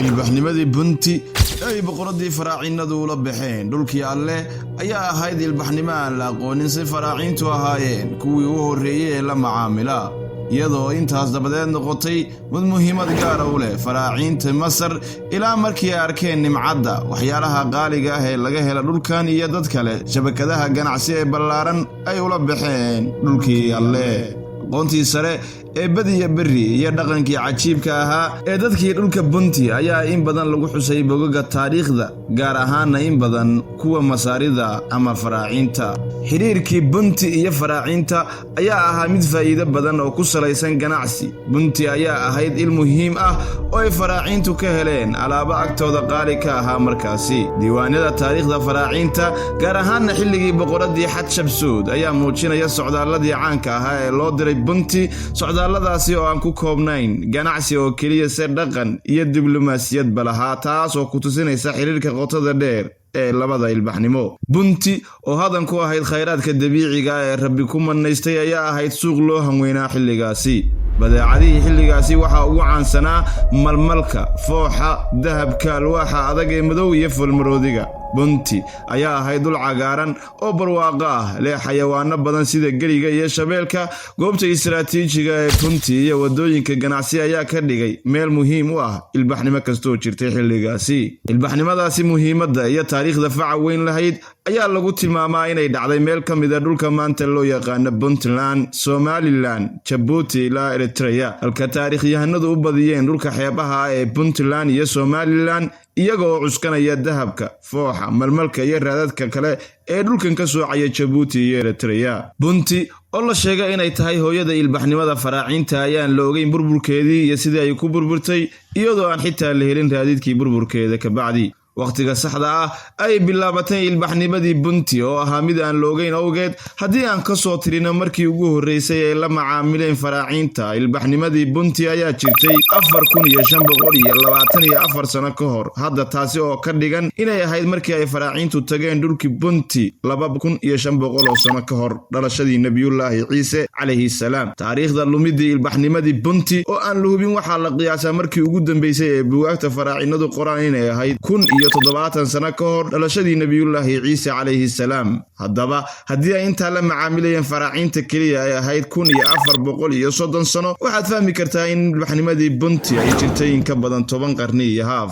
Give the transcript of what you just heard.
ilbaxnimadii bunti ay boqoradii faraacinadu ula baxeen dhulkii alle ayaa ahayd ilbaxnimo aan la aqoonin si faraacintu ahaayeen kuwii u horeeyay ee la macaamila iyadoo intaas dabadeed noqotay mid muhiimad gaar ah u leh faraacinta Masar ilaa markii ay arkeen nimcada waxyaalaha qaaliga ah ee laga helo dhulkan iyo dad kale shabakadaha ganacsi ee ballaaran ay ula baxeen dhulkii alle qoontii sare ee badiya bari iyo dhaqankii cajiibka ahaa ee dadkii dhulka bunti ayaa in badan lagu xusay bogaga taariikhda gaar ahaan in badan kuwa masaarida ama faraacinta xiriirkii bunti iyo faraacinta ayaa ahaa mid faa'iido badan oo ku salaysan ganacsi bunti ayaa ahayd il muhiim ah oo ay faraacintu ka heleen alaabo agtooda qaali ka ahaa markaasi diiwaanada taariikhda faraacinta gaar ahaan xilligii boqoradii Hatshepsut ayaa muujinaya socdaaladii caanka ahaa ee loo diray bunti socdaalladaasi oo aan ku koobnayn ganacsi oo kaliya si dhaqan iyo diblomaasiyad balaha taas oo ku tusinaysa xiriirka qotada dheer ee labada ilbaxnimo bunti oo hadan ku ahayd khayraadka dabiiciga ee Rabbi ku manaystay ayaa ahayd suuq loo hanweynaa xilligaasi badeecadii xilligaasi waxa ugu caansanaa malmalka fooxa dahabka alwaaxa adag ee madow iyo fulmaroodiga bunti ayaa ahayd dul cagaaran oo barwaaqo ah leh xayawaano badan sida gariga iyo shabeelka goobta istiraatiijiga ee bunti iyo wadooyinka ganacsi ayaa ka dhigay meel muhiim u ah ilbaxnimo kastoo jirtay xilligaasi ilbaxnimadaasi muhiimadda iyo taariikhda faca weyn lahayd ayaa lagu tilmaamaa inay dhacday meel ka mid ah dhulka maanta loo yaqaan Puntland Somaliland Djibouti ilaa Eritrea halka taariikhyahanadu u badiyeen dhulka xeebaha ee Puntland iyo Somaliland iyagoo cuskanaya dahabka fooxa malmalka iyo raadadka kale ee dhulkan ka soocaya Djibouti iyo Eritrea bunti oo la sheegay inay tahay hooyada ilbaxnimada faraacinta ayaan la ogeyn burburkeedii iyo sidii ay ku burburtay iyadoo aan xitaa la helin raadidkii burburkeeda ka bacdi waqtiga saxda ah ay bilaabatay ilbaxnimadii bunti oo ahaa mid aan loogeyn awgeed haddii aan ka soo tirino markii ugu horeysay ee la macaamileen faraacinta ilbaxnimadii bunti ayaa jirtay 4524 sano ka hor hadda taasi oo ka dhigan inay ahayd markii ay faraacintu tageen dhulkii bunti 2500 sano ka hor dhalashadii nabiyullaahi ciise calayhi salaam taariikhda lumidii ilbaxnimadii bunti oo aan la hubin waxa la qiyaasaa markii ugu dambeysay ee buugaagta faraacinadu qoraan inay ahayd 17 sano ka hor dhalashadii nabiyullaahi ciise calayhi salaam haddaba haddii ay inta la macaamilayeen faraacinta kaliya ay ahayd 1430 sano waxaad fahmi kartaa in ilbaxnimadii bunti ay jirtay in ka badan 10 qarni iyo haaf